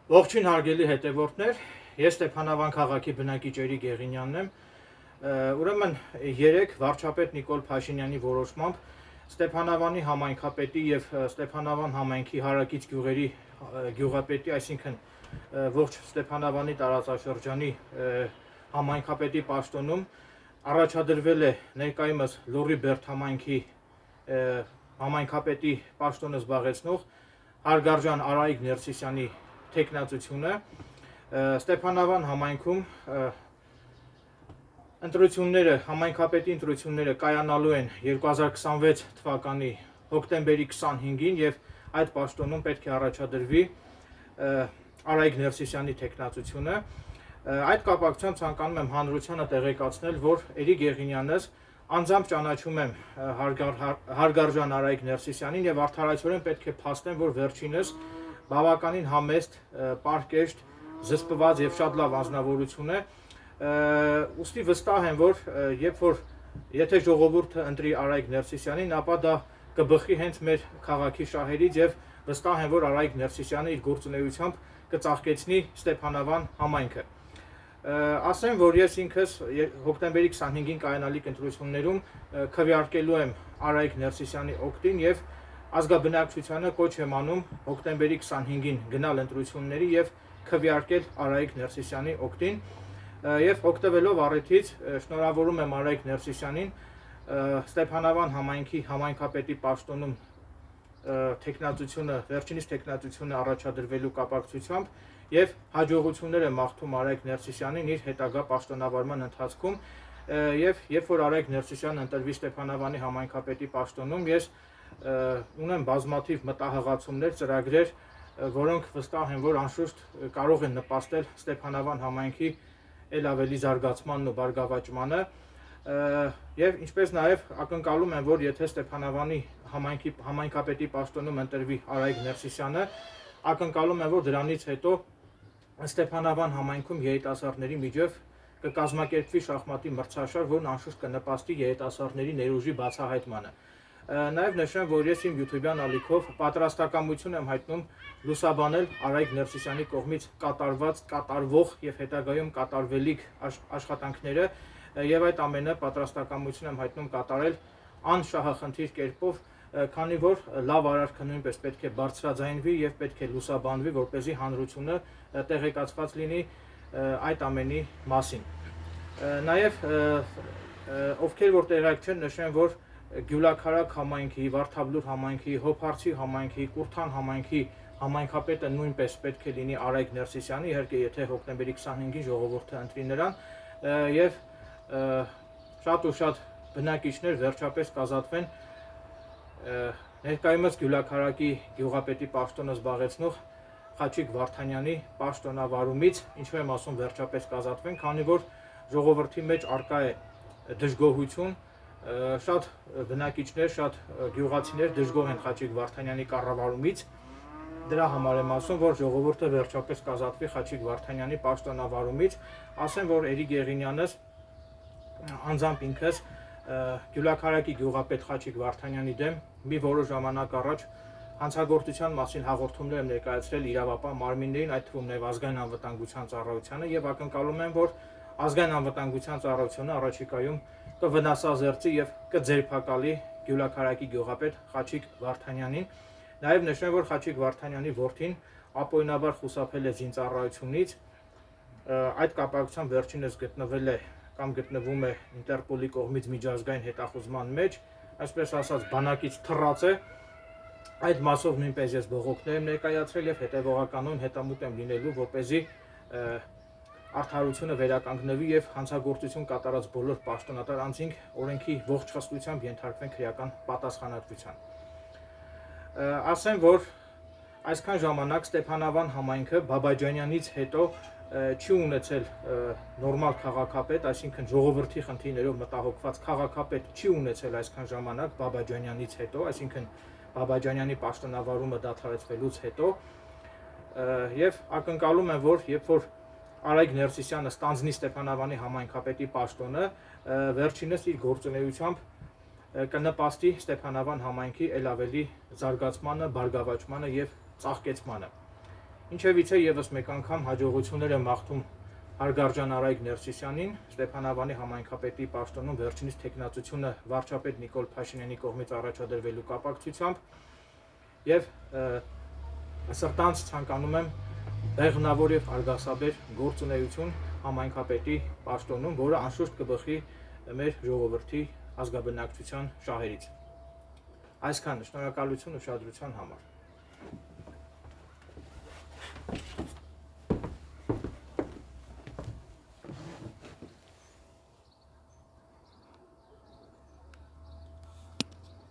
Ողջույն հարգելի հետևորդներ, ես Ստեփանավան քաղաքի բնակիչ Էրիկ Գեղինյանն եմ։ Ուրեմն երեկ վարչապետ Նիկոլ Փաշինյանի որոշմամբ Ստեփանավանի համայնքապետի եւ Ստեփանավան համայնքի հարակից գյուղերի գյուղապետի, այսինքն ողջ Ստեփանավանի տարածաշրջանի համայնքապետի պաշտոնում առաջադրվել է ներկայումս Լոռի Բերդ համայնքի համայնքապետի պաշտոնը զբաղեցնող Հարգարժան Արայիկ Ներսիսյանի տեխնացությունը Ստեփանավան համայնքում համայնքապետի ընտրությունները կայանալու են 2026 թվականի հոկտեմբերի 25-ին եւ այդ պաշտոնում պետք է առաջադրվի Արայիկ Ներսիսյանի տեխնացությունը։ Այդ կապակցությամբ ցանկանում եմ հանրությանը տեղեկացնել, որ Էրիկ Գեղինյանս անձամբ ճանաչում եմ Հարգարժան Արայիկ Ներսիսյանին եւ արդարացիորեն պետք է փաստեմ, որ վերջինս բավականին համեստ, պարկեշտ, զսպված եւ շատ լավ անձնավորություն է։ Ուստի վստահ եմ, որ եթե ժողովուրդը ընտրի Արայիկ Ներսիսյանին, ապա դա կբխի հենց մեր քաղաքի շահերից եւ վստահ եմ, որ Արայիկ Ներսիսյանը իր գործունեությամբ կծաղկեցնի Ստեփանավան համայնքը։ Ասեմ, որ ես ինքս հոկտեմբերի 25-ին կայանալիք ընտրություններում քվեարկելու եմ Արայիկ Ներսիսյանի օգտին եւ ազգաբնակչությանը կոչ եմ անում հոկտեմբերի 25-ին գնալ ընտրությունների եւ քվեարկել Արայիկ Ներսիսյանի օգտին եւ օգտվելով առիթից շնորհավորում եմ Արայիկ Ներսիսյանին Ստեփանավան համայնքի համայնքապետի պաշտոնում վերջինիս տեխնացությունը առաջադրվելու կապակցությամբ եւ հաջողություններ եմ մաղթում Արայիկ Ներսիսյանին իր հետագա պաշտոնավարման ընթացքում եւ երբ որ Արայիկ Ներսիսյանը ընտրվի Ստեփանավանի համայնքապետի պաշտոնում, ես ունեմ բազմաթիվ մտահղացումներ, ծրագրեր, որոնք վստահ եմ, որ անշուշտ կարող են նպաստել Ստեփանավան համայնքի ել ավելի զարգացմանն ու բարգավաճմանը եւ ինչպես նաեւ ակնկալում եմ, որ եթե Ստեփանավանի համայնքապետի պաշտոնում ընտրվի Արայիկ Ներսիսյանը, ակնկալում եմ, որ դրանից հետո Ստեփանավան համայնքում երիտասարդների միջև կկազմակերպվի շախմատի մրցաշար, որն անշուշտ կնպաստի երիտասարդների ներուժի բացահայտմանը։ Նաև նշեմ, որ ես իմ YouTube-յան ալիքով պատրաստակամություն եմ հայտնում լուսաբանել Արայիկ Ներսիսյանի կողմից կատարվող եւ հետագայում կատարվելիք աշխատանքները եւ այդ ամենը պատրաստակամություն եմ հայտնում կատարել անշահախնդիր կերպով, քանի որ լավ արարքը նույնպես պետք է բարձրաձայնվի եւ պետք է լուսաբանվի, որպեսզի հանրությունը տեղեկացված լինի այդ ամենի մասին։ Նաեւ ովքեր որ տեղյակ չեն, նշեմ, որ Գյուլաքարակ համայնքի, Վարդաբլուր համայնքի, Հոփարցի համայնքի, Կուրթան համայնքի համայնքապետը նույնպես պետք է լինի Արայիկ Ներսիսյանը, իհարկե եթե հոկտեմբերի 25-ին ժողովուրդը ընտրի նրան եւ շատ ու շատ բնակիչներ վերջապես կազատվեն ներկայումս Գյուլաքարակի գյուղապետի պաշտոնը զբաղեցնող Խաչիկ Վարդանյանի պաշտոնավարումից, ինչու եմ ասում վերջապես կազատվեն, քանի որ ժողովրդի մեջ արկա է դժգոհություն, շատ բնակիչներ, շատ գյուղացիներ դժգոհ են Խաչիկ Վարդանյանի կառավարումից, դրա համար եմ ասում, որ ժողովուրդը վերջապես կազատվի Խաչիկ Վարդանյանի պաշտոնավարումից, ասեմ, որ Էրիկ Գեղինյանս անձամբ ինքս Գյուլաքարակի գյուղապետ Խաչիկ Վարդանյանի դեմ մի որոշ ժամանակ առաջ հանցագործության մասին հաղորդումներ եմ ներկայացրել իրավապահ մարմիններին, այդ թվում նաև ազգային անվտանգության ծառայությանը եւ ակնկալում եմ, որ ազգային անվտանգության ծառայությունը առաջիկայում կվնասազերծի եւ կձերբակալի Գյուլաքարակի գյուղապետ Խաչիկ Վարդանյանին։ Նաեւ նշեմ, որ Խաչիկ Վարդանյանի որդին ապօրինաբար խուսափել է զինծառայությունից, այդ կապակցությամբ վերջինս գտնվել է կամ գտնվում է Ինտերպոլի կողմից միջազգային հետախուզման մեջ, այսպես ասած բանակից թռած է։ Այդ մասով նույնպես ես բողոքներ եմ ներկայացրել եւ հետեւողականորեն հետամուտ եմ լինելու, որպեսզի արդարությունը վերականգնվի եւ հանցագործություն կատարած բոլոր պաշտոնատար անձինք օրենքի ողջ խստությամբ ենթարկվեն քրեական պատասխանատվության։ Ասեմ, որ այսքան ժամանակ Ստեփանավան համայնքը Բաբաջանյանից հետո չի ունեցել նորմալ քաղաքապետ, այսինքն ժողովրդի խնդիրներով մտահոգված քաղաքապետ չի ունեցել այսքան ժամանակ Բաբաջանյանից հետո, այսինքն Բաբաջանյանի պաշտոնավարումը դադարեցվելուց հետո եւ ակնկալում եմ, որ երբ որ Արայիկ Ներսիսյանը ստանձնի Ստեփանավանի համայնքապետի պաշտոնը, վերջինս իր գործունեությամբ կնպաստի Ստեփանավան համայնքի ել ավելի զարգացմանը, բարգավաճմանը եւ ծաղկեցմանը։ Ինչևիցե եւս մեկ անգամ հաջողություններ եմ մաղթում Հարգարժան Արայիկ Ներսիսյանին, Ստեփանավանի համայնքապետի պաշտոնում վերջինիս թեկնածությունը վարչապետ Նիկոլ Փաշինյանի կողմից առաջադրվելու կապակցությամբ եւ սրտանց ցանկանում եմ բեղմնավոր եւ արգասաբեր գործունեություն համայնքապետի պաշտոնում, որը անշուշտ կբխի մեր ժողովրդի ազգաբնակչության շահերից։ Այսքանը, շնորհակալություն ուշադրության համար։